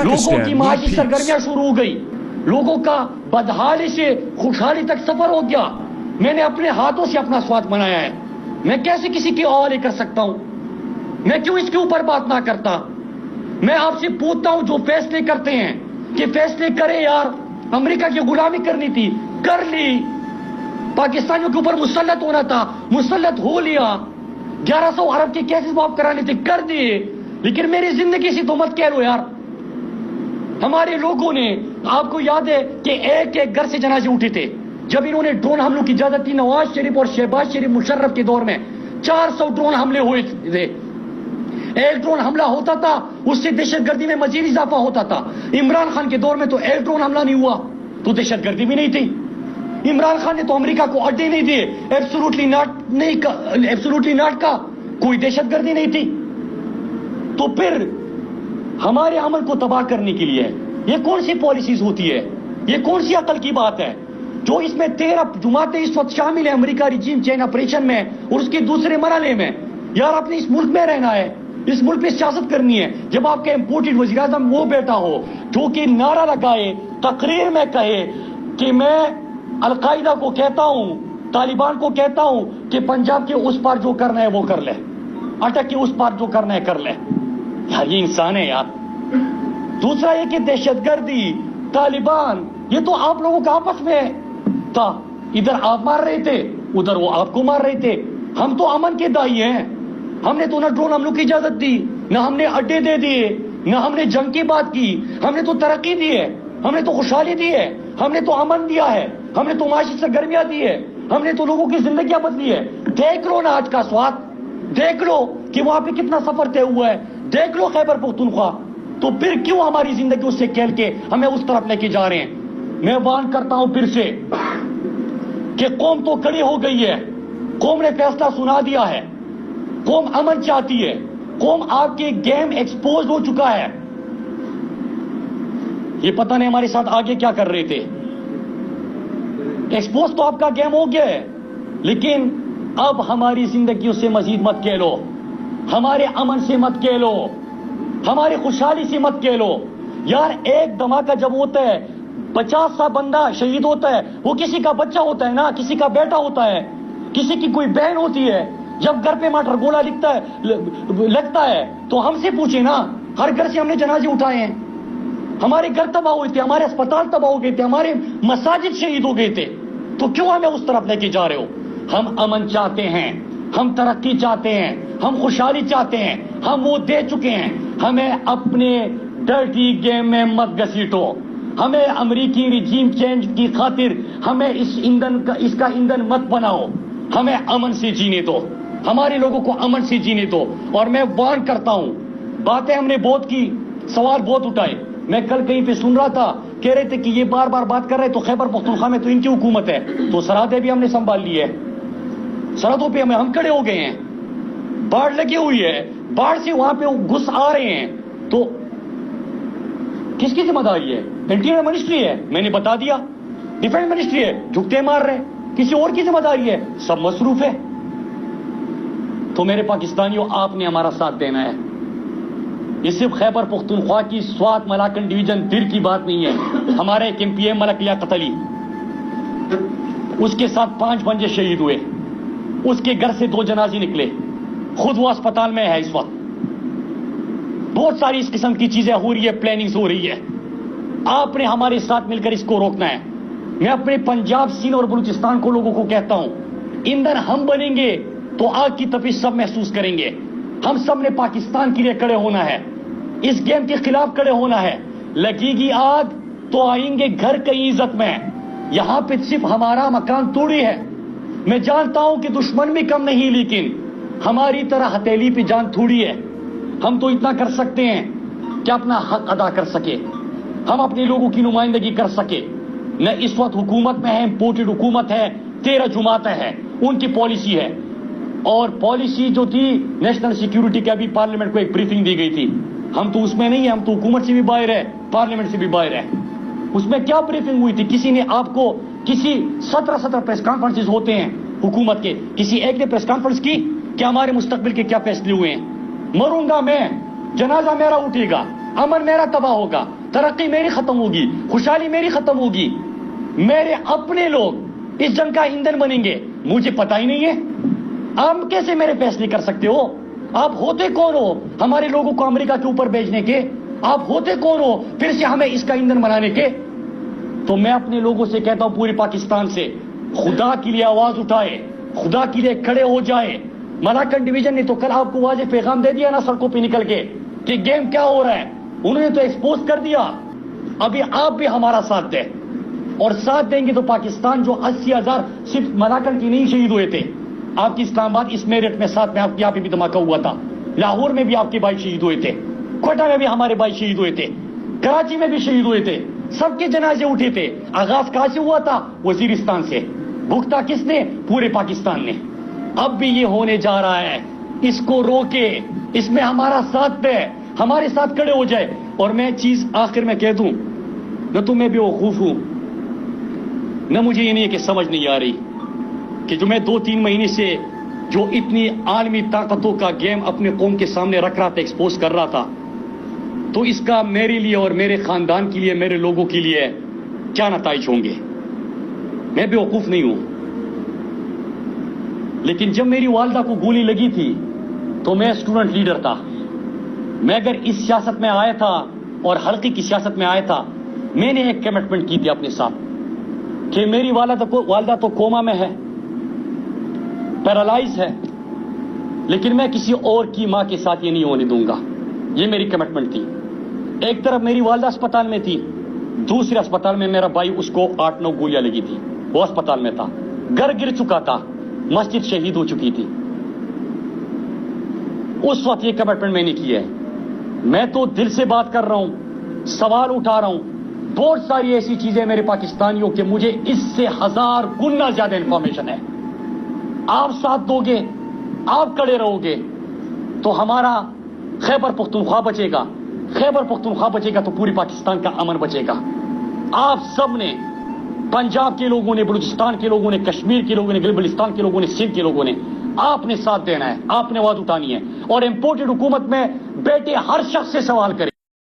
لوگوں کی معاشی سرگرمیاں شروع ہو گئی, لوگوں کا بدحالی سے خوشحالی تک سفر ہو گیا. میں نے اپنے ہاتھوں سے اپنا سواد بنایا ہے, میں کیسے کسی کی حوالے کر سکتا ہوں؟ میں کیوں اس کے اوپر بات نہ کرتا؟ میں آپ سے پوچھتا ہوں, جو فیصلے کرتے ہیں کہ فیصلے کرے یار, امریکہ کی غلامی کرنی تھی کر لی, پاکستانیوں کے اوپر مسلط ہونا تھا مسلط ہو لیا, 1100 ارب کے کیسز معاف کرانے تھے کر دیے, لیکن میری زندگی سے تو مت کہہ لو یار. ہمارے لوگوں نے, آپ کو یاد ہے کہ ایک ایک گھر سے جنازے اٹھے تھے جب انہوں نے ڈرون حملوں کی اجازت دی. نواز شریف اور شہباز شریف مشرف کے دور میں 400 ڈرون حملے ہوئے تھے. ایک ڈرون حملہ ہوتا تھا اس سے دہشت گردی میں مزید اضافہ ہوتا تھا. عمران خان کے دور میں تو ایک ڈرون حملہ نہیں ہوا تو دہشت گردی بھی نہیں تھی. عمران خان نے تو امریکہ کو اڈے نہیں دیے, ایبسولوٹلی ناٹ کا, کوئی دہشت گردی نہیں تھی. تو پھر ہمارے عمل کو تباہ کرنے کے لیے یہ کون سی پالیسیز ہوتی ہے؟ یہ کون سی عقل کی بات ہے جو اس میں 13 جماعتیں اس وقت شامل ہیں امریکہ ریجیم چینج آپریشن میں اور اس کے دوسرے مرحلے میں؟ یار آپ نے اس ملک میں رہنا ہے, اس ملک پہ سیاست کرنی ہے. جب آپ کا امپورٹڈ وزیر اعظم وہ بیٹا ہو جو کہ نعرہ لگائے, تقریر میں کہے کہ میں القاعدہ کو کہتا ہوں, طالبان کو کہتا ہوں کہ پنجاب کے اس پار جو کرنا ہے وہ کر لے, اٹک کے اس پار جو کرنا ہے کر لے. یار یہ انسان ہے یار. دوسرا یہ کہ دہشت گردی, طالبان, یہ تو آپ لوگوں کا آپس میں تھا. ادھر آپ مار رہے تھے, ادھر وہ آپ کو مار رہے تھے. ہم تو امن کے دائی ہیں, ہم نے تو نہ ڈرون حملوں کی اجازت دی, نہ ہم نے اڈے دے دیے, نہ ہم نے جنگ کی بات کی. ہم نے تو ترقی دی ہے, ہم نے تو خوشحالی دی ہے, ہم نے تو امن دیا ہے, ہم نے تو معاشی سرگرمیاں دی ہے, ہم نے تو لوگوں کی زندگیاں بدلی ہے. دیکھ لو نا آج کا سواد, دیکھ لو کہ وہاں پہ کتنا سفر طے ہوا ہے, دیکھ لو خیبر پختونخوا. تو پھر کیوں ہماری زندگی اس سے کھیل کے ہمیں اس طرف لے کے جا رہے ہیں؟ میں وارن کرتا ہوں پھر سے کہ قوم تو کھڑی ہو گئی ہے, قوم نے فیصلہ سنا دیا ہے, قوم امن چاہتی ہے, قوم آپ کے گیم ایکسپوز ہو چکا ہے. یہ پتہ نہیں ہمارے ساتھ آگے کیا کر رہے تھے. ایکسپوز تو آپ کا گیم ہو گیا ہے, لیکن اب ہماری زندگیوں سے مزید مت کہلو, ہمارے امن سے مت کہلو, ہماری خوشحالی سے مت کہلو. یار ایک دھماکہ جب ہوتا ہے 50 سا بندہ شہید ہوتا ہے, وہ کسی کا بچہ ہوتا ہے نا, کسی کا بیٹا ہوتا ہے, کسی کی کوئی بہن ہوتی ہے. جب گھر پہ ماٹر گولا لگتا ہے تو ہم سے پوچھیں نا, ہر گھر سے ہم نے جنازے اٹھائے ہیں. ہمارے گھر تباہ ہوئے تھے, ہمارے اسپتال تباہ ہو گئے تھے, ہمارے مساجد شہید ہو گئے تھے. تو کیوں ہمیں اس طرف لے کے جا رہے ہو؟ ہم امن چاہتے ہیں, ہم ترقی چاہتے ہیں, ہم خوشحالی چاہتے ہیں, ہم وہ دے چکے ہیں. ہمیں اپنے ڈرٹی گیم میں مت گھسیٹو, ہمیں امریکی ریجیم چینج کی خاطر ہمیں اس کا ایندھن مت بناؤ. ہمیں امن سے جینے دو, ہمارے لوگوں کو امن سے جینے دو. اور میں وارن کرتا ہوں, باتیں ہم نے بہت کی, سوال بہت اٹھائے. میں کل کہیں پہ سن رہا تھا, کہہ رہے تھے کہ یہ بار بار بات کر رہے تو خیبر پختونخوا میں تو ان کی حکومت ہے, تو سرحدیں بھی ہم نے سنبھال لی ہے, سرحدوں پہ ہم کھڑے ہو گئے ہیں. باڑھ لگی ہوئی ہے, باڑھ سے وہاں پہ گھس آ رہے ہیں, تو کس کی ذمہ داری ہے؟ انٹیریئر منسٹری ہے, میں نے بتا دیا. ڈیفینس منسٹری ہے, جھکتے مار رہے, کسی اور کی ذمہ داری ہے؟ سب مصروف ہے. تو میرے پاکستانیوں, آپ نے ہمارا ساتھ دینا ہے. یہ صرف خیبر پختونخوا کی سوات ملاکنڈ ڈویژن دیر کی بات نہیں ہے. ہمارا ایک ایم پی ہے ملک لیاقت علی, اس کے ساتھ 5 بنجے شہید ہوئے, اس کے گھر سے 2 جنازے نکلے, خود وہ اسپتال میں ہے اس وقت. بہت ساری اس قسم کی چیزیں ہو رہی ہے, پلاننگز ہو رہی ہے. آپ نے ہمارے ساتھ مل کر اس کو روکنا ہے. میں اپنے پنجاب, سندھ اور بلوچستان کو لوگوں کو کہتا ہوں, ایندھن ہم بنیں گے تو آگ کی تپش سب محسوس کریں گے. ہم سب نے پاکستان کے لیے کھڑے ہونا ہے, اس گیم کے خلاف کھڑے ہونا ہے. لگے گی آگ تو آئیں گے گھر کئی عزت میں. یہاں پہ صرف ہمارا مکان توڑی ہے. میں جانتا ہوں کہ دشمن بھی کم نہیں, لیکن ہماری طرح ہتھیلی پہ جان تھوڑی ہے. ہم تو اتنا کر سکتے ہیں کہ اپنا حق ادا کر سکے, ہم اپنے لوگوں کی نمائندگی کر سکے. نہ اس وقت حکومت میں ہے, امپورٹڈ حکومت ہے, 13 جماعتیں ہیں, ان کی پالیسی ہے. اور پالیسی جو تھی نیشنل سیکیورٹی کی, ابھی پارلیمنٹ کو ایک بریفنگ دی گئی تھی, ہم تو اس میں نہیں ہیں, ہم تو حکومت سے بھی باہر ہے, پارلیمنٹ سے بھی باہر ہے. اس میں کیا بریفنگ ہوئی تھی؟ کسی نے آپ کو, کسی 17 پریس کانفرنسز ہوتے ہیں حکومت کے, کسی ایک نے پریس کانفرنس کی کہ ہمارے مستقبل کے کیا فیصلے ہوئے ہیں؟ مروں گا میں, جنازہ میرا اٹھے گا, امن میرا تباہ ہوگا, ترقی میری ختم ہوگی, خوشحالی میری ختم ہوگی, میرے اپنے لوگ اس جنگ کا ایندھن بنیں گے. مجھے پتا ہی نہیں ہے, آپ کیسے میرے فیصلے کر سکتے ہو؟ آپ ہوتے کون ہو ہمارے لوگوں کو امریکہ کے اوپر بھیجنے کے؟ آپ ہوتے کون ہو پھر سے ہمیں اس کا ایندھن بنانے کے؟ تو میں اپنے لوگوں سے کہتا ہوں, پورے پاکستان سے, خدا کے لیے آواز اٹھائے, خدا کے لیے کھڑے ہو جائے. ملاکنڈ ڈویژن نے تو کل آپ کو واضح پیغام دے دیا نا سڑکوں پہ نکل کے کہ گیم کیا ہو رہا ہے, انہوں نے تو ایکسپوز کر دیا. ابھی آپ بھی ہمارا ساتھ دیں, اور ساتھ دیں گے تو پاکستان جو 80,000 صرف ملاکنڈ کی نہیں شہید ہوئے تھے, آپ کی اسلام آباد اس میرٹ میں ساتھ میں آپ یہاں پہ بھی دھماکہ ہوا تھا, لاہور میں بھی آپ کے بھائی شہید ہوئے تھے, کوئٹہ میں بھی ہمارے بھائی شہید ہوئے تھے, کراچی میں بھی شہید ہوئے تھے, سب کے جنازے اٹھے تھے. آغاز کہاں سے ہوا تھا؟ وزیرستان سے. بھگتا کس نے؟ پورے پاکستان نے. اب بھی یہ ہونے جا رہا ہے, اس کو روکے, اس میں ہمارا ساتھ دے, ہمارے ساتھ کھڑے ہو جائے. اور میں چیز آخر میں کہہ دوں, نہ تو میں بیوقوف ہوں, نہ مجھے یہ نہیں ہے کہ سمجھ نہیں آ رہی کہ جو میں 2-3 مہینے سے جو اتنی عالمی طاقتوں کا گیم اپنے قوم کے سامنے رکھ رہا تھا, ایکسپوز کر رہا تھا, تو اس کا میرے لیے اور میرے خاندان کے لیے, میرے لوگوں کے لیے کیا نتائج ہوں گے. میں بیوقوف نہیں ہوں, لیکن جب میری والدہ کو گولی لگی تھی تو میں اسٹوڈنٹ لیڈر تھا. میں اگر اس سیاست میں آیا تھا اور حلقے کی سیاست میں آیا تھا, میں نے ایک کمٹمنٹ کی تھی اپنے ساتھ کہ میری والدہ تو کوما میں ہے, پیرالائز ہے, لیکن میں کسی اور کی ماں کے ساتھ یہ نہیں ہونے دوں گا. یہ میری کمٹمنٹ تھی. ایک طرف میری والدہ اسپتال میں تھی, دوسرے اسپتال میں میرا بھائی, اس کو 8-9 گولیاں لگی تھی, وہ اسپتال میں تھا, گھر گر چکا تھا, مسجد شہید ہو چکی تھی. اس وقت یہ کمٹمنٹ میں نے کی ہے. میں تو دل سے بات کر رہا ہوں, سوال اٹھا رہا ہوں. بہت ساری ایسی چیزیں میرے پاکستانیوں کے مجھے اس سے 1000 گنا زیادہ انفارمیشن ہے. آپ ساتھ دو گے, آپ کڑے رہو گے تو ہمارا خیبر پختونخوا بچے گا. خیبر پختونخوا بچے گا تو پوری پاکستان کا امن بچے گا. آپ سب نے, پنجاب کے لوگوں نے, بلوچستان کے لوگوں نے, کشمیر کے لوگوں نے, گلبلستان کے لوگوں نے, سندھ کے لوگوں نے, آپ نے ساتھ دینا ہے, آپ نے آواز اٹھانی ہے. اور امپورٹڈ حکومت میں بیٹے ہر شخص سے سوال کریں.